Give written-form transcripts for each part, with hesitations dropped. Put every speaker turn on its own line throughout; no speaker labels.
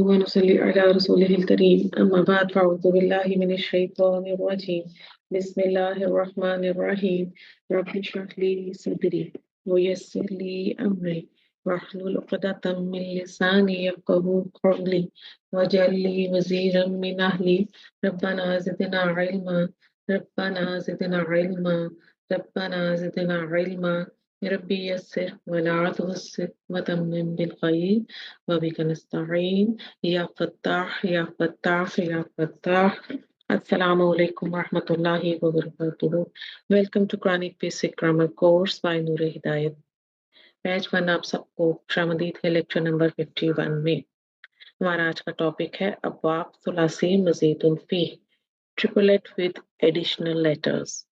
ونصلي على رسوله الكريم أما بعد فأعوذ بالله من الشيطان الرجيم بسم الله الرحمن الرحيم رب اشرح لي صدري ويسر لي أمري واحلل عقدة من لساني يفقهوا قولي واجعل لي وزيرا من أهلي ربنا زدنا علما ربنا زدنا علما ربنا زدنا علما ربي يسر ولا تعسر وتمم بالخير وبك نستعين يا فتاح يا فتاح يا Fatah. Assalamu alaikum warahmatullahi wabarakatuh. Welcome to Quranic Basic Grammar Course by Noor Hidayat. Batch 1 आप सबको खुशामदीद है लेक्चर नंबर 51 में। हमारा आज का टॉपिक है अब्वाब सुलासी मजीदुन फी ट्रिपलेट विद एडिशनल लेटर्स।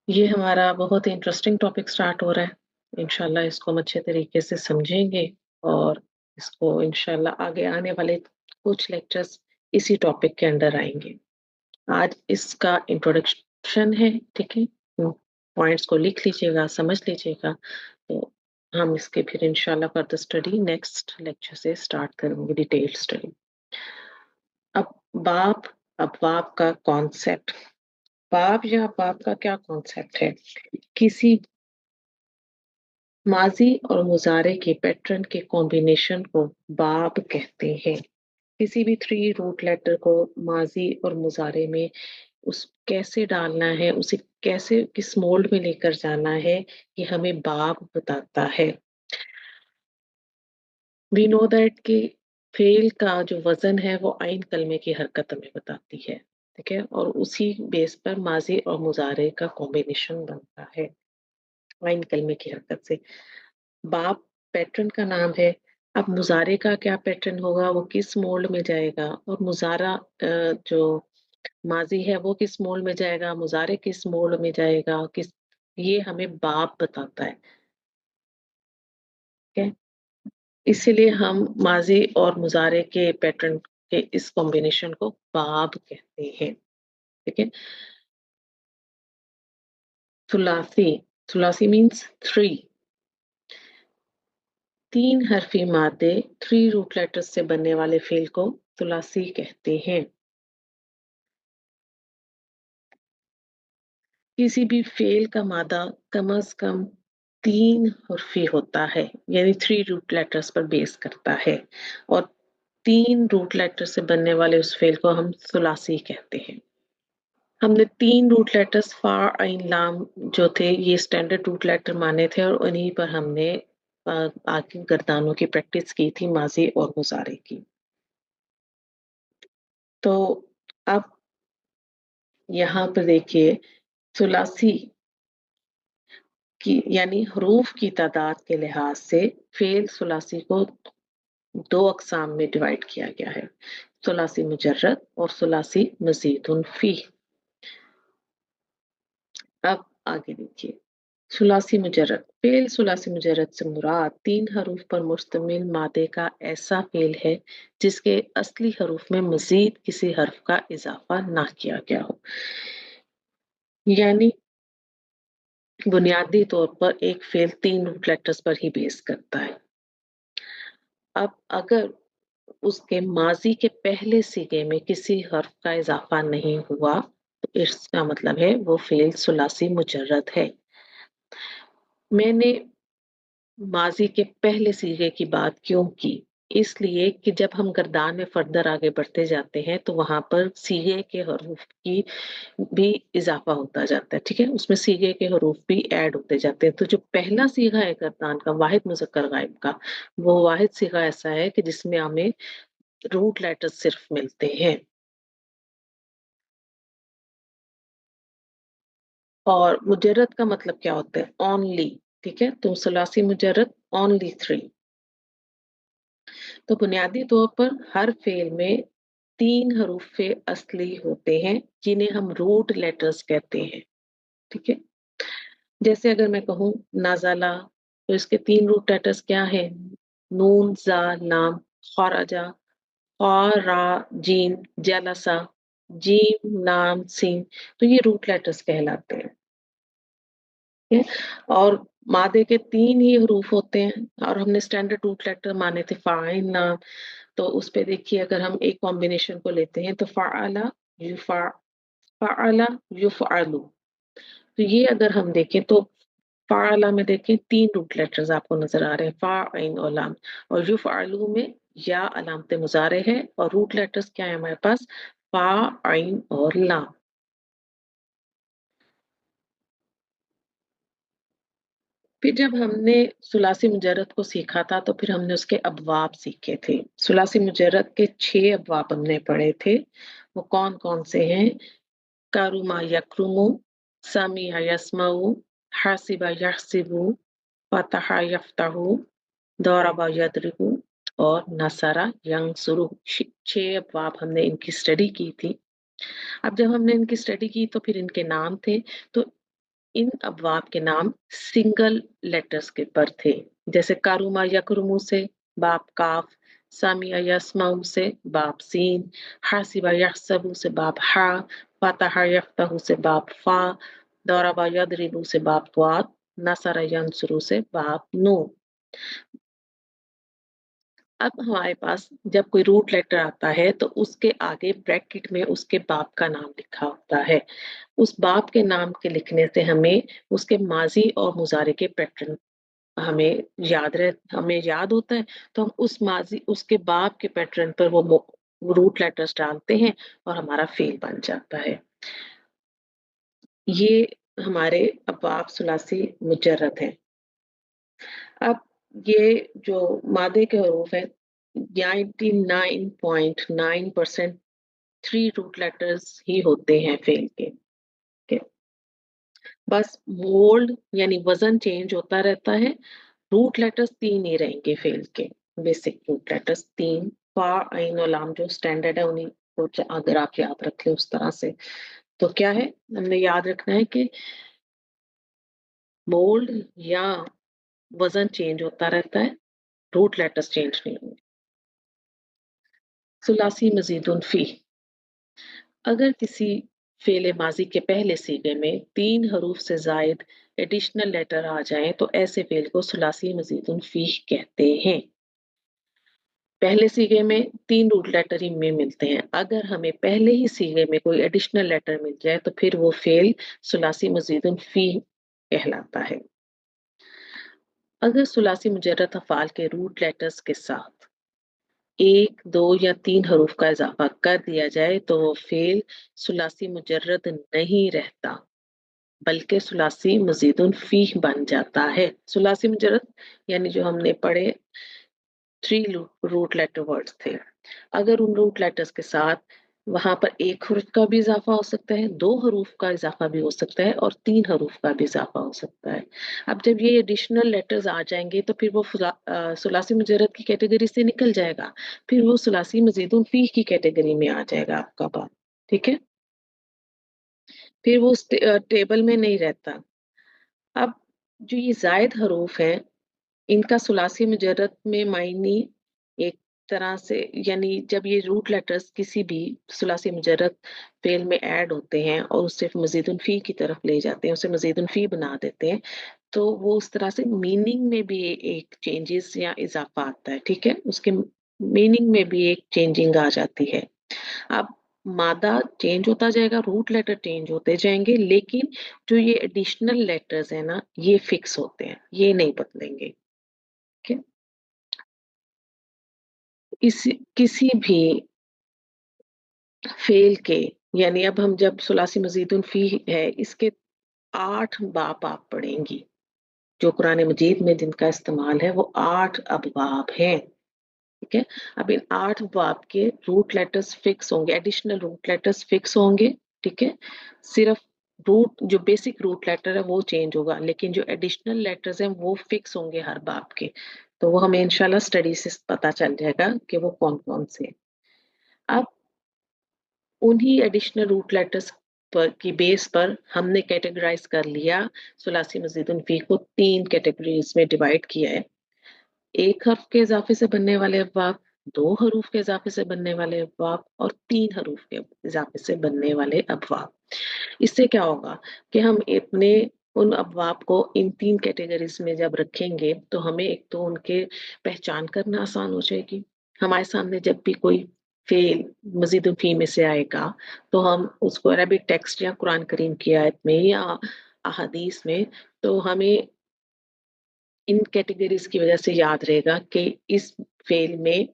ये हमारा बहुत ही इंटरेस्टिंग टॉपिक स्टार्ट हो रहा है। इंशाल्लाह इसको हम अच्छे तरीके से समझेंगे और इसको इंशाल्लाह आगे आने वाले कुछ लेक्चर्स इसी टॉपिक के अंदर आएंगे। आज इसका इंट्रोडक्शन है, ठीक है। पॉइंट्स को लिख लीजिएगा, समझ लीजिएगा, तो हम इसके फिर इंशाल्लाह फर्दर स्टडी नेक्स्ट लेक्चर से स्टार्ट करेंगे, डिटेल स्टडी। अब बाब का कॉन्सेप्ट, बाब या बाब का क्या कॉन्सेप्ट है? किसी माजी और मुजारे के पैटर्न के कॉम्बिनेशन को बाब कहते हैं। किसी भी 3 रूट लेटर को माजी और मुजारे में उस कैसे डालना है, उसे कैसे किस मोल्ड में लेकर जाना है, ये हमें बाब बताता है। वी नो दैट कि फेल का जो वजन है वो आइन कलमे की हरकत हमें बताती है, ठीक है, और उसी बेस पर माजी और मुजारे का कॉम्बिनेशन बनता है आइन कलमे की हरकत से। बाब पैटर्न का नाम है। अब मुजारे का क्या पैटर्न होगा, वो किस मोल्ड में जाएगा, और मुजारा जो माजी है वो किस मोल्ड में जाएगा, मुजारे किस मोल्ड में जाएगा, किस, ये हमें बाब बताता है, ठीक है। इसीलिए हम माजी और मुजारे के पैटर्न के इस कॉम्बिनेशन को बाब कहते हैं, ठीक है। सुलासी, सुलासी मीन्स 3 हरफी मादे 3 रूट लेटर्स से बनने वाले फेल को सुलासी कहते हैं। किसी भी फेल का मादा कम अज कम 3 हरफी होता है, यानी 3 रूट लेटर्स पर बेस करता है, और 3 रूट लेटर से बनने वाले उस फेल को हम सुलासी कहते हैं। हमने 3 रूट लेटर्स फा आइन लाम जो थे ये स्टैंडर्ड रूट लेटर माने थे, और उन्हीं पर हमने आगे गर्दानों की प्रैक्टिस की थी, माजी और मुजारे की। तो अब यहाँ पर देखिए सुलासी की यानी हरूफ की तादाद के लिहाज से फेल सुलासी को 2 अक़साम में डिवाइड किया गया है, सुलासी मुजर्रद और सुलासी मजीदुन फी। अब आगे देखिए सुलासी मुजर्रद। फेल सुलासी मुजर्रद से मुराद 3 हरूफ पर मुश्तमिल मादे का ऐसा फेल है जिसके असली हरूफ में मजीद किसी हर्फ का इजाफा ना किया गया हो, यानी बुनियादी तौर पर एक फेल 3 रूट लेटर्स पर ही बेस करता है। अब अगर उसके माजी के पहले सीगे में किसी हर्फ का इजाफा नहीं हुआ तो इसका मतलब है वो फेल सुलासी मुजर्रद है। मैंने माजी के पहले सीगे की बात क्यों की? इसलिए कि जब हम गर्दान में फर्दर आगे बढ़ते जाते हैं तो वहां पर सीगे के हरूफ की भी इजाफा होता जाता है, ठीक है, उसमें सीगे के हरूफ भी ऐड होते जाते हैं। तो जो पहला सीगा है गर्दान का वाहिद मुज़क्कर गायब का, वो वाहिद सीगा ऐसा है कि जिसमें हमें रूट लेटर्स सिर्फ मिलते हैं, और मुजर्रद का मतलब क्या होता है? ओनली, ठीक है। तो सुलासी मुजर्रद ओनली 3। तो बुनियादी तौर पर हर फेल में 3 हरूफ असली होते हैं जिन्हें हम रूट लेटर्स कहते हैं, ठीक है। जैसे अगर मैं कहूँ नाज़ाला, तो इसके 3 रूट लेटर्स क्या हैं? नून, जा, लाम, खराजा, और रा, जीन, जलसा, जीम, लाम, सीन, तो ये रूट लेटर्स कहलाते हैं, ठीक है? और मादे के 3 ही हरूफ होते हैं और हमने स्टैंडर्ड रूट लेटर माने थे फाइन लाम। तो उस पे देखिए अगर हम एक कॉम्बिनेशन को लेते हैं तो फाअला युफा, फाअला युफअलु। तो ये अगर हम देखें तो फाअला में देखें 3 रूट लेटर्स आपको नजर आ रहे हैं, फा आइन और लाम। और युफअलु में या अलामत मुजारे है और रूट लेटर्स क्या है हमारे पास, फा आइन और लाम। फिर जब हमने सुलासी मुजर्रद को सीखा था तो फिर हमने उसके अबवाब सीखे थे। सुलासी मुजर्रद के 6 अबवाब हमने पढ़े थे। वो कौन कौन से हैं? कारुमा यक्रुमु, सामिया यस्माउ, हासिबा यहसिबु, फतहा यफ्तहु, दौरबा यदरिबु और नसरा यंसुरु। 6 अबवाब हमने इनकी स्टडी की थी। अब जब हमने इनकी स्टडी की तो फिर इनके नाम थे। तो इन अबवाब के नाम सिंगल लेटर्स के पर थे। जैसे कारुमा यकरुमु से बाप काफ, सामिया यस्माउ से बाप सीन, हासिबा यहसबु से बाप हा, फतहा यफ्तहु से बाप फा, दौरबा यदरिबु से बाप त्वाद, नसरा यंसुरु से बाप नून। अब हमारे पास जब कोई रूट लेटर आता है तो उसके आगे ब्रैकेट में उसके बाप का नाम लिखा होता है। उस बाप के नाम के लिखने से हमें उसके माजी और मुजारे के पैटर्न हमें याद होता है। तो हम उस माजी उसके बाप के पैटर्न पर वो रूट लेटर्स डालते हैं और हमारा फेल बन जाता है। ये हमारे अबवाब सुलासी मुजर्रद हैं। अब ये जो मादे के हरूफ है 99.9% 3 रूट लेटर्स ही होते हैं फेल के। ठीक है? बस मोल्ड यानी वजन चेंज होता रहता है। रूट लेटर्स 3 ही रहेंगे फेल के। बेसिक रूट लेटर्स 3, फा आइन और लाम जो स्टैंडर्ड है उन्हीं को अगर आप याद रख लें उस तरह से तो क्या है, हमने याद रखना है कि मोल्ड या वजन चेंज होता रहता है, रूट लेटर्स चेंज नहीं होंगे। सुलासी मजीदुन फी, अगर किसी फेले माजी के पहले सीगे में 3 हरूफ से जायद एडिशनल लेटर आ जाएं तो ऐसे फेल को सुलासी मजीदुन फी कहते हैं। पहले सीगे में 3 रूट लेटर ही में मिलते हैं। अगर हमें पहले ही सीगे में कोई एडिशनल लेटर मिल जाए तो फिर वो फेल सुलासी मजीदुन फी कहलाता है। अगर सुलासी मुजर्रद अफ़ाल के रूट लेटर्स के साथ 1, 2 या 3 हरूफ का इजाफा कर दिया जाए तो वो फेल सुलासी मुजर्रद नहीं रहता बल्कि सुलासी मजीदुन फीह बन जाता है। सुलासी मुजर्रद यानी जो हमने पढ़े 3 रूट लेटर वर्ड्स थे। अगर उन रूट लेटर्स के साथ वहां पर 1 हरूफ का भी इजाफा हो सकता है, 2 हरूफ का इजाफा भी हो सकता है और 3 हरूफ का भी इजाफा हो सकता है। अब जब ये एडिशनल लेटर्स आ जाएंगे तो फिर वो सुलासी मुजर्रद की कैटेगरी से निकल जाएगा, फिर वो सुलासी मजीदुन फीह की कैटेगरी में आ जाएगा आपका बाप। ठीक है, फिर वो उस टेबल में नहीं रहता। अब जो ये जायद हरूफ हैं इनका सुलासी मुजर्रद में मायनी एक तरह से यानी जब ये रूट लेटर्स किसी भी सुलासी मुजर्रद फेल में ऐड होते हैं और उससे मजीदुन फी की तरफ ले जाते हैं, उसे मजीदुन फी बना देते हैं, तो वो उस तरह से मीनिंग में भी एक चेंजेस या इजाफा आता है। ठीक है, उसके मीनिंग में भी एक चेंजिंग आ जाती है। अब मादा चेंज होता जाएगा, रूट लेटर चेंज होते जाएंगे, लेकिन जो ये एडिशनल लेटर्स है ना ये फिक्स होते हैं, ये नहीं बदलेंगे। ठीक है, किसी भी फेल के यानी अब हम जब सुलासी मजीदुन फी है इसके 8 बाब आप पढ़ेंगी। जो कुरान मजीद में जिनका इस्तेमाल है वो 8 अबवाब हैं। ठीक है, अब इन 8 बाब के रूट लेटर्स फिक्स होंगे, एडिशनल रूट लेटर्स फिक्स होंगे। ठीक है, सिर्फ रूट जो बेसिक रूट लेटर है वो चेंज होगा, लेकिन जो एडिशनल लेटर्स हैं वो फिक्स होंगे हर बाब के। तो वो हमें इंशाल्लाह स्टडी से पता चल जाएगा कि वो कौन कौन से हैं। अब उन्हीं एडिशनल रूट लेटर्स पर की बेस पर हमने कैटेगराइज कर लिया सुलासी मजीदुन फी को 3 कैटेगरीज में डिवाइड किया है। 1 हर्फ के इजाफे से बनने वाले अबवाब, 2 हरूफ के इजाफे से बनने वाले अबवाब और 3 हरूफ के इजाफे से बनने वाले अबवाब। इससे क्या होगा कि हम अपने उन अबवाब को इन 3 कैटेगरीज में जब रखेंगे तो हमें एक तो उनके पहचान करना आसान हो जाएगी। हमारे सामने जब भी कोई फ़ेल मज़ीदुल फ़ी में से आएगा, तो हम उसको अरबिक टेक्स्ट या कुरान करीम की आयत में या अहादीस में, तो हमें इन कैटेगरीज की वजह से याद रहेगा कि इस फ़ेल में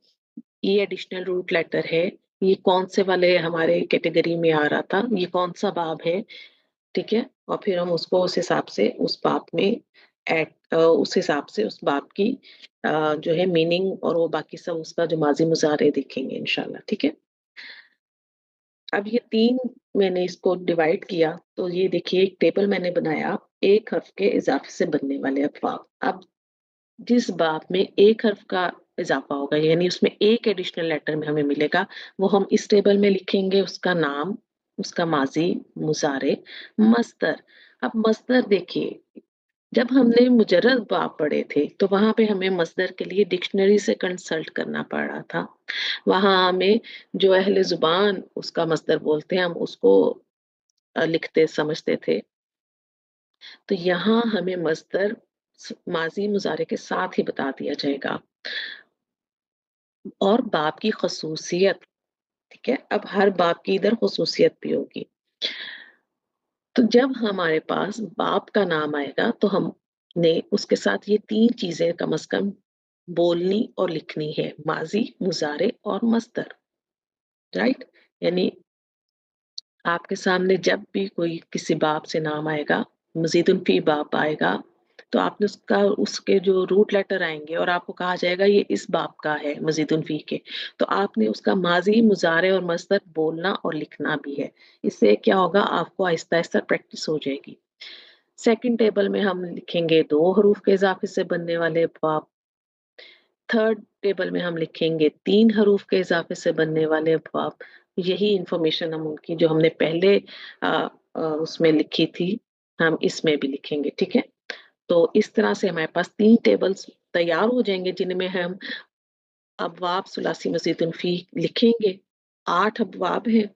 ये एडिशनल रूट लेटर है, ये कौन से वाले हमारे कैटेगरी में आ रहा था, ये कौन-सा बाब है, ठीक है? और फिर हम उसको उस हिसाब से उस बाब में उस हिसाब से उस बाब की जो है मीनिंग और वो बाकी सब उसका जो माज़ी मुज़ारे देखेंगे इंशाल्लाह, ठीक है? अब ये 3 मैंने इसको डिवाइड किया, तो ये देखिए एक टेबल मैंने बनाया, एक हर्फ के इज़ाफ़े से बनने वाले अल्फ़ाज़। अब जिस बाब में एक हर्फ का इज़ाफ़ा होगा, यानी उसमें एक एडिशनल लेटर में हमें मिलेगा, वो हम इस टेबल में लिखेंगे उसका नाम, उसका माज़ी, मुज़ारे, मस्दर। अब मस्दर देखिए, जब हमने मुजर्रद बाब पढ़े थे, तो वहाँ पे हमें मस्दर के लिए डिक्शनरी से कंसल्ट करना पड़ रहा था। वहाँ हमें जो अहले ज़ुबान उसका मस्दर बोलते हैं, हम उसको लिखते समझते थे। तो यहाँ हमें मस्दर माज़ी मुज़ारे के साथ ही बता दिया जाएगा और बाब की ख़ुसूसियत, ठीक है? अब हर बाब की इधर ख़ुसूसियत भी होगी। तो जब हमारे पास बाप का नाम आएगा तो हमने उसके साथ ये 3 चीज़ें कम से कम बोलनी और लिखनी है, माज़ी, मुज़ारे और मस्दर, राइट? यानी आपके सामने जब भी कोई किसी बाप से नाम आएगा, मज़ीदुल फ़ी बाप आएगा, तो आपने उसके जो रूट लेटर आएँगे और आपको कहा जाएगा ये इस बाप का है मज़ीदुल फ़ी के, तो आपने उसका माज़ी, मुज़ारे और मस्दर बोलना और लिखना भी है। इससे क्या होगा आपको आहिस्ता-आहिस्ता प्रैक्टिस हो जाएगी। सेकंड टेबल में हम लिखेंगे 2 हरूफ के इज़ाफ़े से बनने वाले बाप। थर्ड टेबल में हम लिखेंगे 3 हरूफ के इज़ाफ़े से बनने वाले अफ़वाब। यही इन्फॉर्मेशन हम उनकी जो हमने पहले उसमें लिखी थी, हम इसमें भी लिखेंगे, ठीक है? तो इस तरह से हमारे पास 3 टेबल्स तैयार हो जाएँगे जिनमें हम अबवाब सुलासी मज़ीदुल फ़ी लिखेंगे। 8 अबवाब हैं,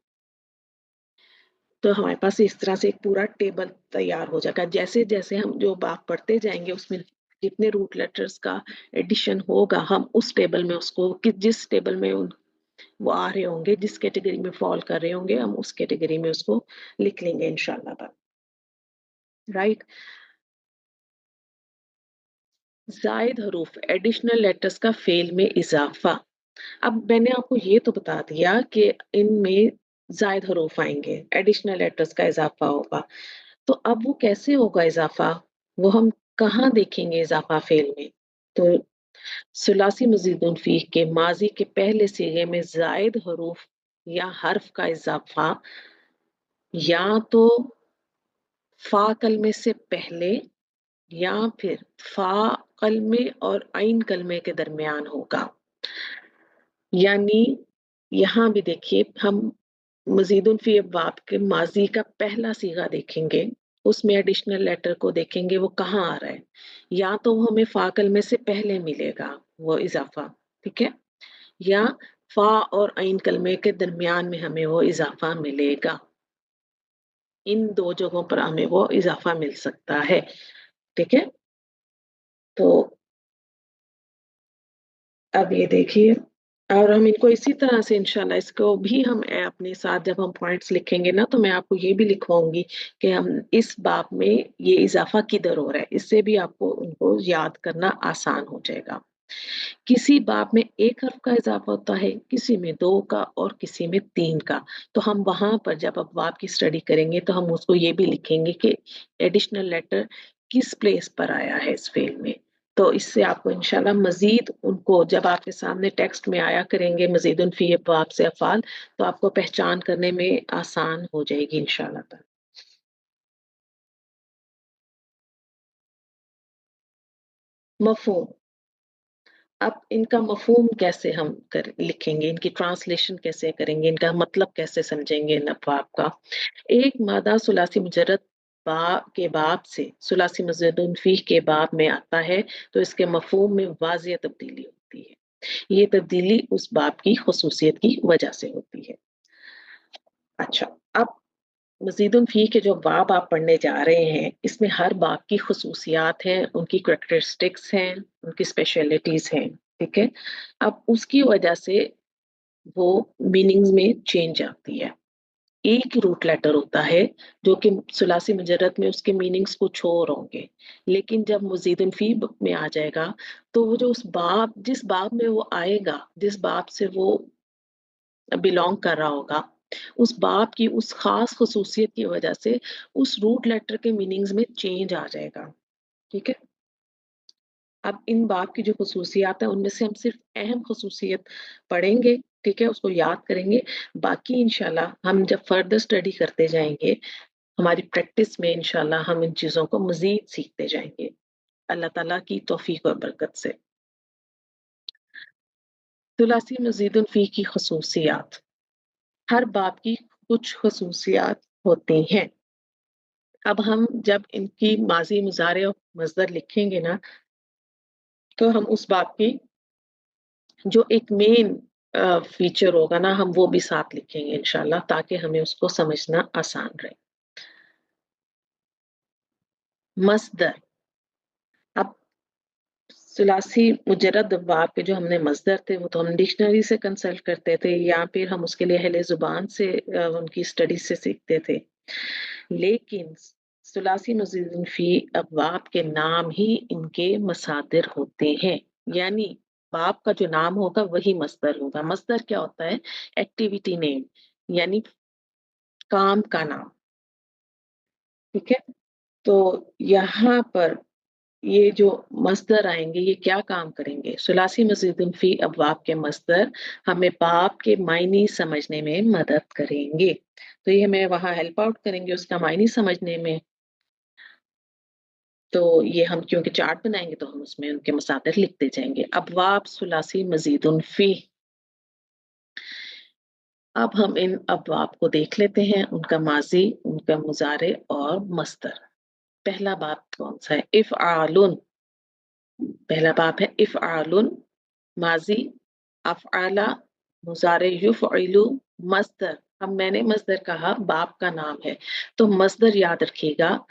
तो हमारे पास इस तरह से एक पूरा टेबल तैयार हो जाएगा। जैसे-जैसे हम जो बाब पढ़ते जाएँगे उसमें जितने रूट लेटर्स का एडिशन होगा, हम उस टेबल में उसको कि जिस टेबल में वो आ रहे होंगे, जिस कैटेगरी में फ़ॉल कर रहे होंगे, हम उस कैटेगरी में उसको लिख लेंगे इंशाअल्लाह ताला, राइट? ज़ायद हरूफ एडिशनल लेटर्स का फ़ेल में इज़ाफ़ा। अब मैंने आपको ये तो बता दिया कि इनमें ज़ायद हरूफ आएँगे, एडिशनल लेटर्स का इज़ाफ़ा होगा। तो अब वो कैसे होगा इज़ाफ़ा? वो हम कहाँ देखेंगे इज़ाफ़ा फ़ेल में? तो सुलासी मज़ीदुल फ़ीह के माज़ी के पहले सीगे में ज़ायद हरूफ या हर्फ का इज़ाफ़ा या तो फ़ा कलमे से पहले या फिर फ़ा कलमे और ऐन कलमे के दरमियान होगा। यानी यहाँ भी देखिए हम मज़ीदुल फ़ी अब्वाब के माज़ी का पहला सीगा देखेंगे, उसमें एडिशनल लेटर को देखेंगे वो कहाँ आ रहा है। या तो वो हमें फ़ा कलमे से पहले मिलेगा वो इज़ाफ़ा, ठीक है? या फ़ा और ऐन कलमे के दरमियान में हमें वो इज़ाफ़ा मिलेगा। इन 2 जगहों पर हमें वो इज़ाफ़ा मिल सकता है, ठीक है? तो अब ये देखिए और हम इनको इसी तरह से इंशाल्लाह इसको भी हम अपने साथ जब हम पॉइंट्स लिखेंगे ना तो मैं आपको ये भी लिखवाऊँगी कि हम इस बाब में ये इज़ाफ़ा किधर हो रहा है। इससे भी आपको उनको याद करना आसान हो जाएगा। किसी बाब में 1 हर्फ का इज़ाफ़ा होता है, किसी में 2 का और किसी में 3 का। तो हम वहाँ पर जब अबवाब की स्टडी करेंगे तो हम उसको ये भी लिखेंगे कि एडिशनल लेटर किस प्लेस पर आया है इस फ़ेल में। तो इससे आपको इंशाल्लाह मज़ीद उनको जब आपके सामने टेक्स्ट में आया करेंगे मज़ीदुन फ़ी अब्वाब से अफ़आल तो आपको पहचान करने में आसान हो जाएगी इंशाल्लाह ताला। मफ़हूम अब इनका मफ़हूम कैसे हम लिखेंगे, इनकी ट्रांसलेशन कैसे करेंगे, इनका मतलब कैसे समझेंगे इन अफ़वाब का? एक मादा सुलासी मुजर्रद बा के बाब से सुलासी मज़दून फ़ीह के बाब में आता है, तो इसके मफ़हूम में वाज़िह तब्दीली होती है। ये तब्दीली उस बाब की ख़ुसूसियत की वजह से होती है। अच्छा, अब मज़ीदुन फ़ी के जो बाब आप पढ़ने जा रहे हैं, इसमें हर बाब की खसूसियात हैं, उनकी करैक्टरिस्टिक्स हैं, उनकी स्पेशलिटीज़ हैं, ठीक है? अब उसकी वजह से वो मीनिंग्स में चेंज आती है। एक ही रूट लेटर होता है जो कि सुलासी मुजर्रद में उसके मीनिंग्स कुछ और होंगे। लेकिन जब मज़ीदुन फ़ी में आ जाएगा, तो वो जो उस बाब जिस बाब में वो आएगा, जिस बाब से वो बिलॉन्ग कर रहा होगा, उस बाब की उस ख़ास ख़ुसूसियत की वजह से उस रूट लेटर के मीनिंग्स में चेंज आ जाएगा, ठीक है? अब इन बाब की जो ख़ुसूसियात हैं, उनमें से हम सिर्फ़ अहम ख़ुसूसियत पढ़ेंगे, ठीक है? उसको याद करेंगे। बाकी इंशाअल्लाह हम जब फ़र्दर स्टडी करते जाएँगे, हमारी प्रैक्टिस में इंशाअल्लाह हम इन चीज़ों को मज़ीद सीखते जाएँगे। अल्लाह ताला की तौफ़ीक और बरकत से। तुलासी मज़ीदुन फ़ी की ख़ुसूसियात। हर बाब की कुछ ख़ुसूसियात होती हैं। अब हम जब इनकी माज़ी, मुज़ारे और मज़दर लिखेंगे ना, तो हम उस बाब की जो एक मेन फीचर होगा ना, हम वो भी साथ लिखेंगे इंशाअल्लाह, ताकि हमें उसको समझना आसान रहे। मस्दर। अब सुलासी मुजर्रद बाब के जो हमने मस्दर थे, वो तो हम डिक्शनरी से कंसल्ट करते थे या फिर हम उसके लिए अहले ज़ुबान से उनकी स्टडी से सीखते थे। लेकिन सुलासी मज़ीदुन फ़ी अबवाब के नाम ही इनके मसादिर होते हैं। यानी बाब का जो नाम होगा वही मस्दर होगा। मस्दर क्या होता है? एक्टिविटी नेम, यानी काम का नाम, ठीक है? तो यहाँ पर ये जो मस्दर आएँगे, ये क्या काम करेंगे? सुलासी मज़ीदुन फ़ी अबवाब के मस्दर हमें बाब के मायने समझने में मदद करेंगे। तो ये हमें वहाँ हेल्प आउट करेंगे उसका मायने समझने में। तो ये हम क्योंकि चार्ट बनाएँगे तो हम उसमें उनके मसादिर लिखते जाएँगे। अबवाब सुलासी मज़ीदुन फ़ी। अब हम इन अबवाब को देख लेते हैं, उनका माज़ी, उनका मुज़ारे और मस्दर। पहला बाब कौन-सा है? इफ़आलुन। पहला बाब है इफ़आलुन, माज़ी, अफ़अला, मुज़ारे युफ़इलु, मस्दर। अब मैंने मस्दर कहा बाब का नाम है, तो मस्दर याद रखिएगा,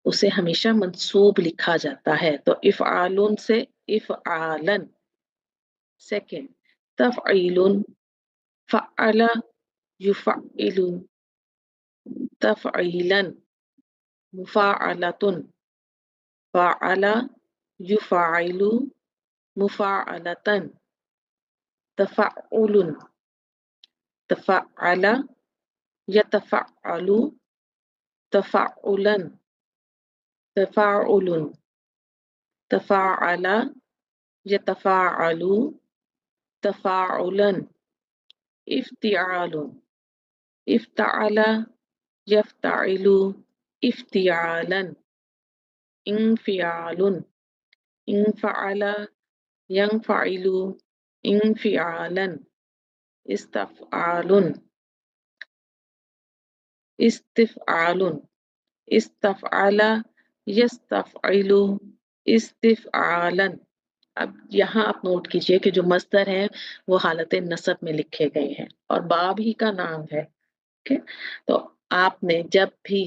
उसे हमेशा मंसूब लिखा जाता है। तो इफ़आलुन से इफ़आलन। सेकंड, तफ़ईलुन, फ़अला, युफ़इलु, तफ़ईलन, मुफ़ाअलतुन, फ़अला, युफ़ाइलु, मुफ़ाअलतन, तफ़अउलुन, तफ़अला, यतफ़अलु, तफ़अउलन, तफ़ाउलुन, तफ़ाअला, यतफ़ाअलु, तफ़ाउलन, इफ़्तिआलुन, इफ़्तअला, यफ़्तइलु, इफ़्तिआलन, इंफ़िआलुन, इंफ़अला, यंफ़इलु, इंफ़िआलन, इस्तफ़आलुन, इस्तिफ़आलुन, इस्तफ़अला, यस्तफ़इलु, इस्तिफ़आलन। अब यहाँ आप नोट कीजिए कि जो मस्दर हैं, वो हालत नस्ब में लिखे गए हैं और बाब ही का नाम है, ठीक है? तो आपने जब भी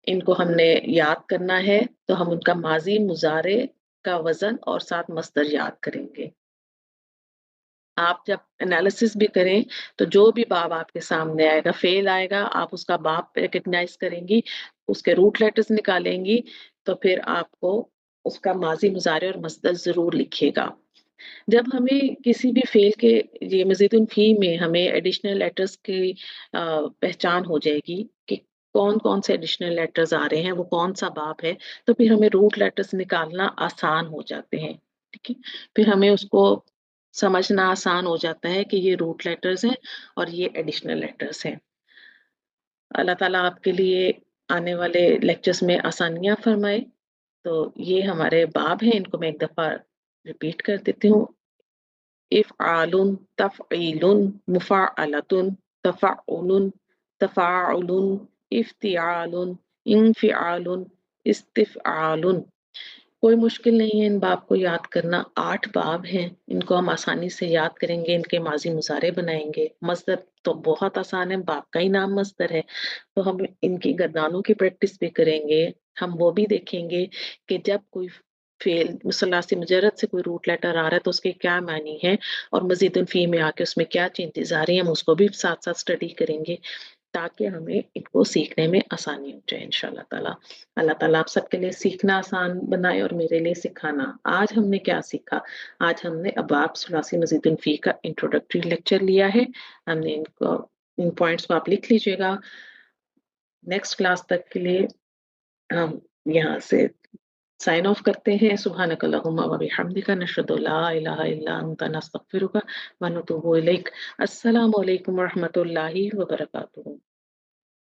इनको हमने याद करना है, तो हम उनका माज़ी, मुज़ारे का वज़न और साथ मस्दर याद करेंगे। आप जब एनालिसिस भी करें, तो जो भी बाब आपके सामने आएगा, फ़ेल आएगा, आप उसका बाब रिकॉग्नाइज़ करेंगी, उसके रूट लेटर्स निकालेंगी, तो फिर आपको उसका माज़ी, मुज़ारे और मस्दर ज़रूर लिखिएगा। जब हमें किसी भी फ़ेल के ये मज़ीदुन फ़ी में हमें एडिशनल लेटर्स की पहचान हो जाएगी कि कौन-कौन से एडिशनल लेटर्स आ रहे हैं, वो कौन-सा बाब है, तो फिर हमें रूट लेटर्स निकालना आसान हो जाते हैं, ठीक है? फिर हमें उसको समझना आसान हो जाता है कि ये रूट लेटर्स हैं और ये एडिशनल लेटर्स हैं। अल्लाह ताला आपके लिए आने वाले लेक्चर्स में आसानियाँ फ़रमाए। तो ये हमारे बाब हैं, इनको मैं एक दफ़ा रिपीट कर देती हूँ। इफ़आलुन, तफ़ईलुन, मुफ़ाअलतुन, तफ़अउलुन, तफ़ाउलुन, इफ़्तिआलुन, इंफ़िआलुन, इस्तिफ़आलुन। کوئی مشکل نہیں ہے ان باب کو یاد کرنا، 8 باب ہیں، ان کو ہم آسانی سے یاد کریں گے، ان کے ماضی مضارع بنائیں گے۔ مصدر تو بہت آسان ہے، باب کا ہی نام مصدر ہے، تو ہم ان کی گردانوں کی پریکٹس بھی کریں گے۔ ہم وہ بھی دیکھیں گے کہ جب کوئی فعل مثلاثی مجرد سے کوئی روٹ لیٹر آ رہا ہے تو اس کے کیا معنی ہے، اور مزید فی میں آ کے اس میں کیا چینجز آ رہی ہیں، ہم اس کو بھی ساتھ ساتھ اسٹڈی کریں گے تاکہ ہمیں ان کو سیکھنے میں آسانی ہو جائے انشاءاللہ تعالی۔ اللہ تعالیٰ آپ سب کے لیے سیکھنا آسان بنائے اور میرے لیے سکھانا۔ آج ہم نے کیا سیکھا؟ آج ہم نے ابواب ثلاثی مزید فی کا انٹروڈکٹری لیکچر لیا ہے۔ ہم نے ان پوائنٹس کو آپ لکھ لیجیے گا۔ نیکسٹ کلاس تک کے لیے ہم یہاں سے سائن آف کرتے ہیں۔ سبحانک اللہم و بحمدک، نشہد ان لا الہ الا انت، نستغفرک و نتوب الیک۔ السلام علیکم و رحمۃ اللہ وبرکاتہ۔